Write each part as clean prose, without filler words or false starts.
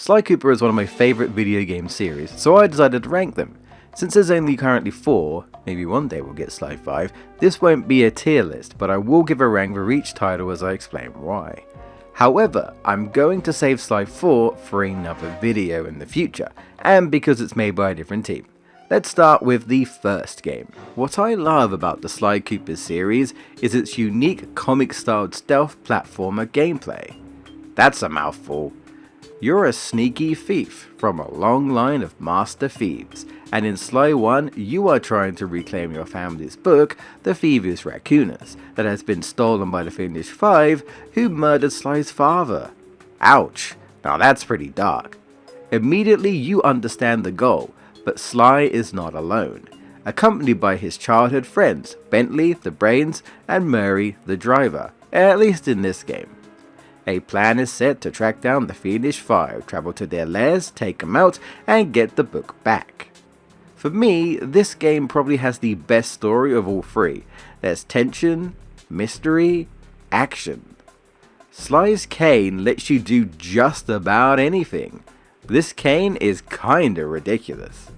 Sly Cooper is one of my favourite video game series, so I decided to rank them. Since there's only currently 4, maybe one day we'll get Sly 5, this won't be a tier list, but I will give a rank for each title as I explain why. However, I'm going to save Sly 4 for another video in the future, and because it's made by a different team. Let's start with the first game. What I love about the Sly Cooper series is its unique comic-styled stealth platformer gameplay. That's a mouthful. You're a sneaky thief from a long line of master thieves, and in Sly 1 you are trying to reclaim your family's book, The Thievius Raccoonus, that has been stolen by the Fiendish Five, who murdered Sly's father. Ouch, now that's pretty dark. Immediately you understand the goal, but Sly is not alone, accompanied by his childhood friends, Bentley the Brains and Murray the Driver, at least in this game. A plan is set to track down the Fiendish Five, travel to their lairs, take them out, and get the book back. For me, this game probably has the best story of all three. There's tension, mystery, action. Sly's cane lets you do just about anything. This cane is kinda ridiculous.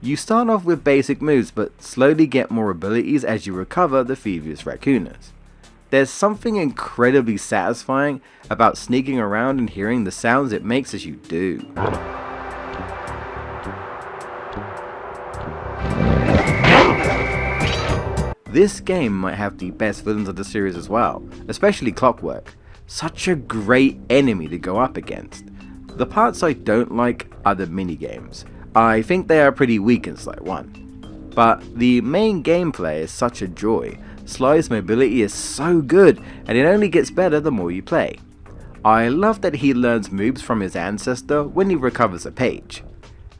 You start off with basic moves, but slowly get more abilities as you recover the Thievius Raccoonus. There's something incredibly satisfying about sneaking around and hearing the sounds it makes as you do. This game might have the best villains of the series as well, especially Clockwork. Such a great enemy to go up against. The parts I don't like are the minigames. I think they are pretty weak in Sly 1. But the main gameplay is such a joy. Sly's mobility is so good, and it only gets better the more you play. I love that he learns moves from his ancestor when he recovers a page.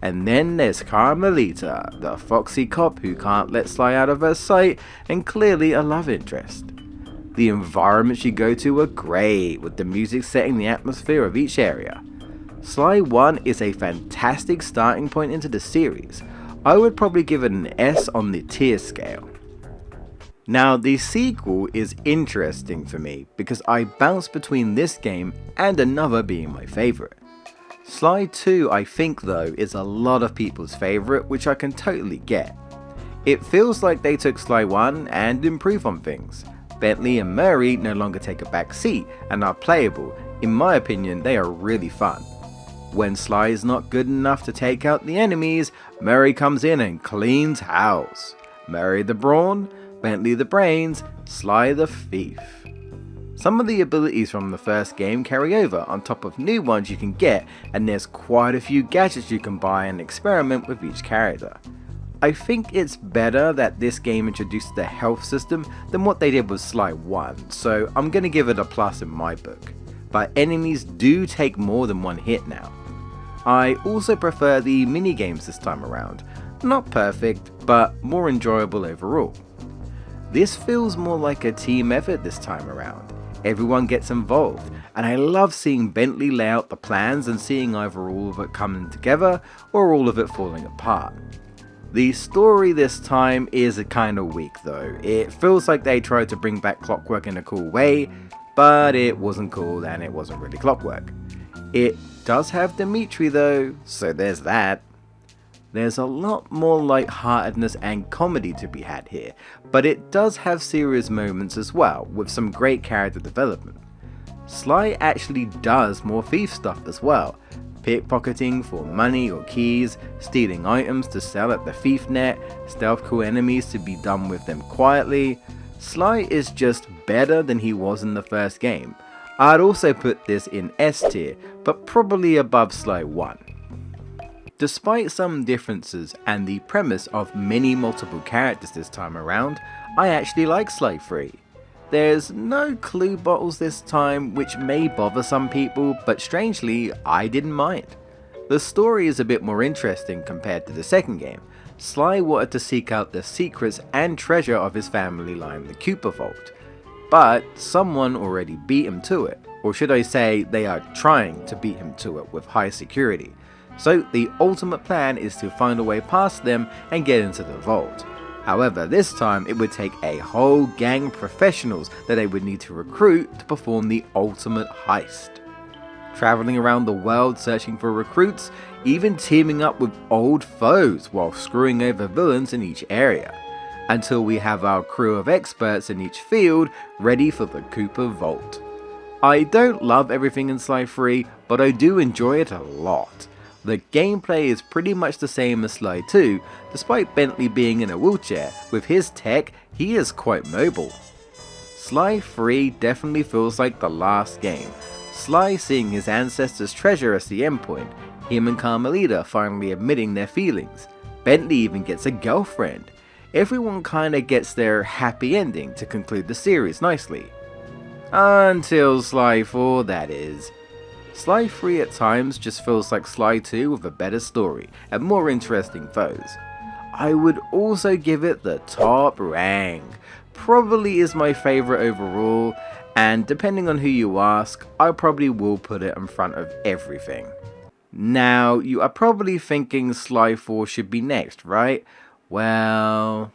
And then there's Carmelita, the foxy cop who can't let Sly out of her sight, and clearly a love interest. The environments you go to are great, with the music setting the atmosphere of each area. Sly 1 is a fantastic starting point into the series. I would probably give it an S on the tier scale. Now the sequel is interesting for me because I bounce between this game and another being my favourite. Sly 2 I think though is a lot of people's favourite, which I can totally get. It feels like they took Sly 1 and improved on things. Bentley and Murray no longer take a back seat and are playable. In my opinion, they are really fun. When Sly is not good enough to take out the enemies, Murray comes in and cleans house. Murray the Brawn, Bentley the Brains, Sly the Thief. Some of the abilities from the first game carry over on top of new ones you can get, and there's quite a few gadgets you can buy and experiment with each character. I think it's better that this game introduced the health system than what they did with Sly 1, so I'm gonna give it a plus in my book. But enemies do take more than one hit now. I also prefer the minigames this time around. Not perfect, but more enjoyable overall. This feels more like a team effort this time around. Everyone gets involved, and I love seeing Bentley lay out the plans and seeing either all of it coming together or all of it falling apart. The story this time is kinda weak though. It feels like they tried to bring back Clockwork in a cool way, but it wasn't cool and it wasn't really Clockwork. It does have Dimitri though, so there's that. There's a lot more lightheartedness and comedy to be had here, but it does have serious moments as well, with some great character development. Sly actually does more thief stuff as well, pickpocketing for money or keys, stealing items to sell at the thief net, stealth kill enemies to be done with them quietly. Sly is just better than he was in the first game. I'd also put this in S tier, but probably above Sly 1. Despite some differences and the premise of many multiple characters this time around, I actually like Sly 3. There's no clue bottles this time, which may bother some people, but strangely, I didn't mind. The story is a bit more interesting compared to the second game. Sly wanted to seek out the secrets and treasure of his family line, the Cooper Vault. But someone already beat him to it, or should I say they are trying to beat him to it with high security. So the ultimate plan is to find a way past them and get into the vault. However, this time it would take a whole gang of professionals that they would need to recruit to perform the ultimate heist. traveling around the world searching for recruits, even teaming up with old foes while screwing over villains in each area, until we have our crew of experts in each field ready for the Cooper Vault. I don't love everything in Sly 3, but I do enjoy it a lot. The gameplay is pretty much the same as Sly 2, despite Bentley being in a wheelchair. With his tech, he is quite mobile. Sly 3 definitely feels like the last game. Sly seeing his ancestors' treasure as the endpoint, him and Carmelita finally admitting their feelings. Bentley even gets a girlfriend. Everyone kinda gets their happy ending to conclude the series nicely. Until Sly 4, that is. Sly 3 at times just feels like Sly 2 with a better story and more interesting foes. I would also give it the top rank. Probably is my favourite overall, and depending on who you ask, I probably will put it in front of everything. Now, you are probably thinking Sly 4 should be next, right? Well...